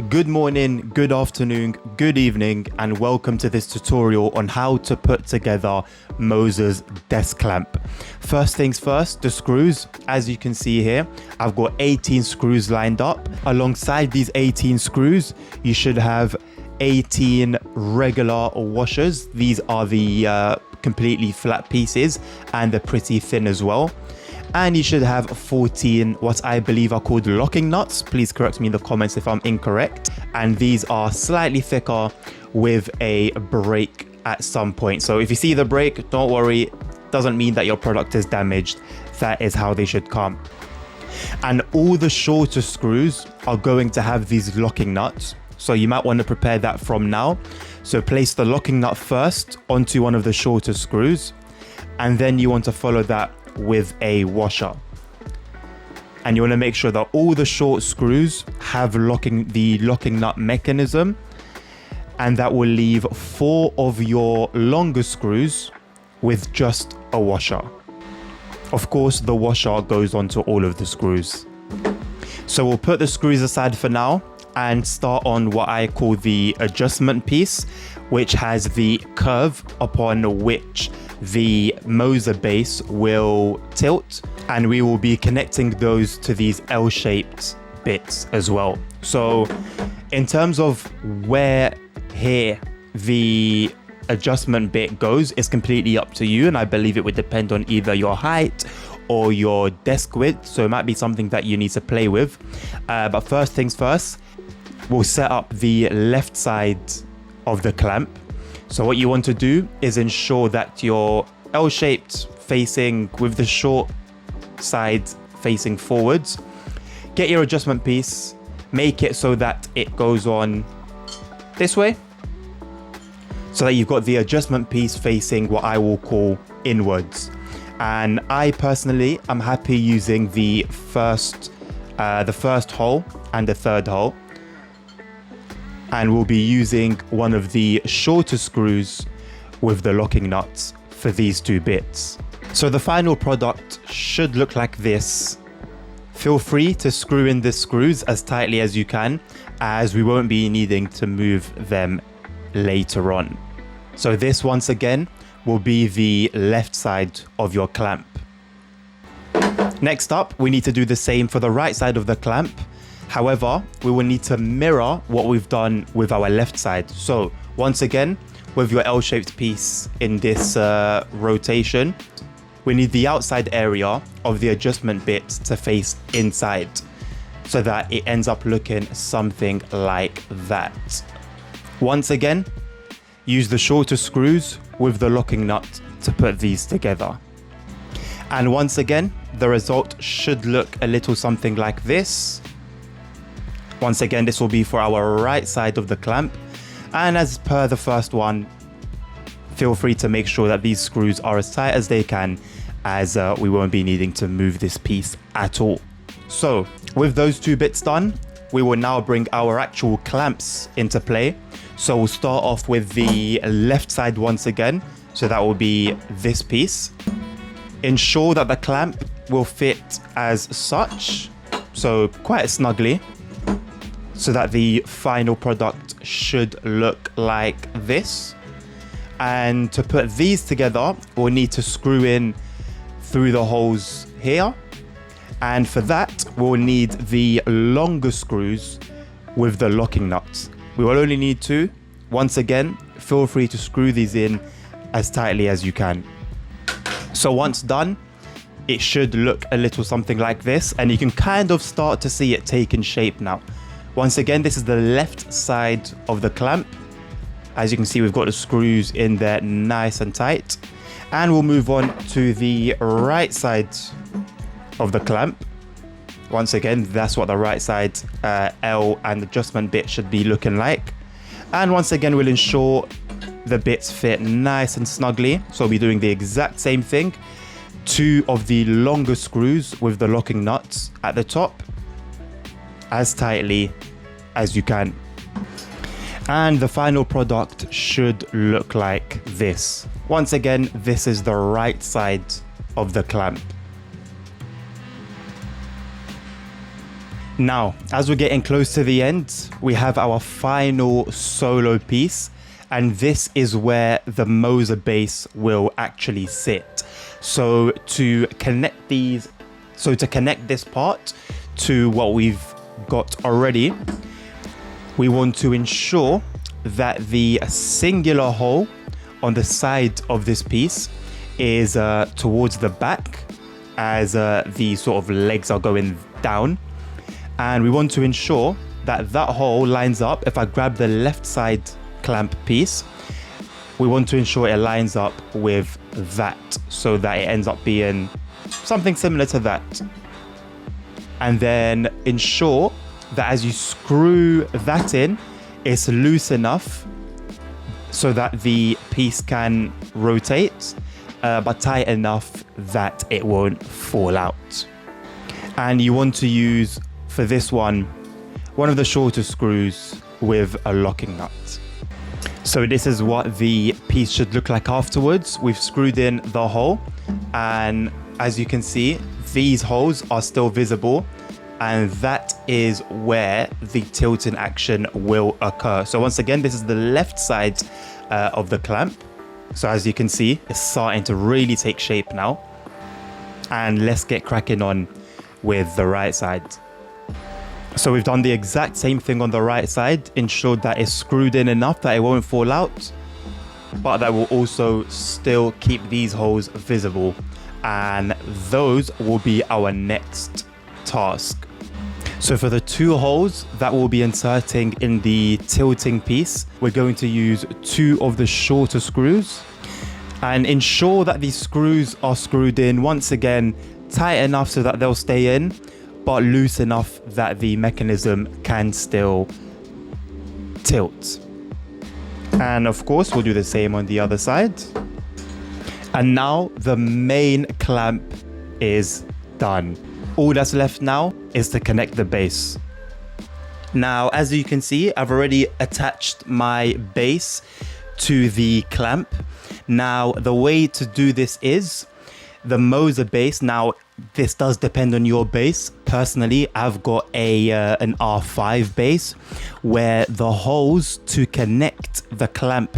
Good morning, good afternoon, good evening, and welcome to this tutorial on how to put together Moza's desk clamp. First things first, the screws. As you can see here, I've got 18 screws lined up. Alongside these 18 screws, you should have 18 regular washers. These are the completely flat pieces and they're pretty thin as well. And you should have 14 what I believe are called locking nuts. Please correct me in the comments if I'm incorrect. And these are slightly thicker with a break at some point. So if you see the break, don't worry, doesn't mean that your product is damaged. That is how they should come. And all the shorter screws are going to have these locking nuts. So you might want to prepare that from now. So place the locking nut first onto one of the shorter screws. And then you want to follow that with a washer, and you want to make sure that all the short screws have the locking nut mechanism, and that will leave 4 of your longer screws with just a washer. Of course, the washer goes onto all of the screws. So we'll put the screws aside for now and start on what I call the adjustment piece, which has the curve upon which the Moza base will tilt, and we will be connecting those to these L-shaped bits as well. So in terms of where here the adjustment bit goes, is completely up to you, and I believe it would depend on either your height or your desk width, so it might be something that you need to play with. But first things first, we'll set up the left side of the clamp. So what you want to do is ensure that your L-shaped facing with the short side facing forwards. Get your adjustment piece, make it so that it goes on this way, so that you've got the adjustment piece facing what I will call inwards. And I personally am happy using the first hole and the third hole. And we'll be using one of the shorter screws with the locking nuts for these 2 bits. So the final product should look like this. Feel free to screw in the screws as tightly as you can, as we won't be needing to move them later on. So this, once again, will be the left side of your clamp. Next up, we need to do the same for the right side of the clamp. However, we will need to mirror what we've done with our left side. So once again, with your L-shaped piece in this rotation, we need the outside area of the adjustment bit to face inside, so that it ends up looking something like that. Once again, use the shorter screws with the locking nut to put these together. And once again, the result should look a little something like this. Once again, this will be for our right side of the clamp. And as per the first one, feel free to make sure that these screws are as tight as they can, as we won't be needing to move this piece at all. So with those 2 bits done, we will now bring our actual clamps into play. So we'll start off with the left side once again. So that will be this piece. Ensure that the clamp will fit as such, so quite snugly, so that the final product should look like this. And to put these together, we'll need to screw in through the holes here. And for that, we'll need the longer screws with the locking nuts. We will only need 2. Once again, feel free to screw these in as tightly as you can. So once done, it should look a little something like this, and you can kind of start to see it taking shape now. Once again, this is the left side of the clamp. As you can see, we've got the screws in there nice and tight. And we'll move on to the right side of the clamp. Once again, that's what the right side L and adjustment bit should be looking like. And once again, we'll ensure the bits fit nice and snugly. So we'll be doing the exact same thing. 2 of the longer screws with the locking nuts at the top, as tightly as you can. And the final product should look like this. Once again, this is the right side of the clamp. Now, as we're getting close to the end, we have our final solo piece, and this is where the Moza base will actually sit. So to connect this part to what we've got already, we want to ensure that the singular hole on the side of this piece is towards the back, as the sort of legs are going down. And we want to ensure that that hole lines up. If I grab the left side clamp piece, we want to ensure it lines up with that, so that it ends up being something similar to that. And then ensure that as you screw that in, it's loose enough so that the piece can rotate, but tight enough that it won't fall out. And you want to use, for this one of the shorter screws with a locking nut. So this is what the piece should look like afterwards. We've screwed in the hole, and as you can see, these holes are still visible, and that is where the tilting action will occur. So once again, this is the left side of the clamp. So as you can see, it's starting to really take shape now. And let's get cracking on with the right side. So we've done the exact same thing on the right side, ensured that it's screwed in enough that it won't fall out, but that will also still keep these holes visible. And those will be our next task. So for the 2 holes that we'll be inserting in the tilting piece, we're going to use 2 of the shorter screws, and ensure that these screws are screwed in, once again, tight enough so that they'll stay in, but loose enough that the mechanism can still tilt. And of course, we'll do the same on the other side. And now the main clamp is done. All that's left now is to connect the base. Now, as you can see, I've already attached my base to the clamp. Now, the way to do this is the Moza base. Now, this does depend on your base. Personally, I've got an R5 base where the holes to connect the clamp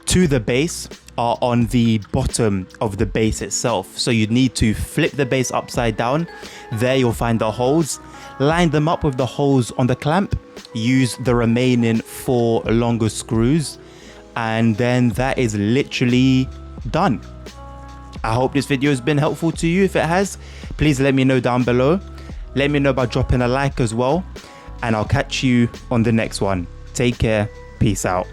to the base are on the bottom of the base itself. So you need to flip the base upside down. There you'll find the holes. Line them up with the holes on the clamp. Use the remaining 4 longer screws, and then that is literally done. I hope this video has been helpful to you. If it has, please let me know down below. Let me know by dropping a like as well, and I'll catch you on the next one. Take care. Peace out.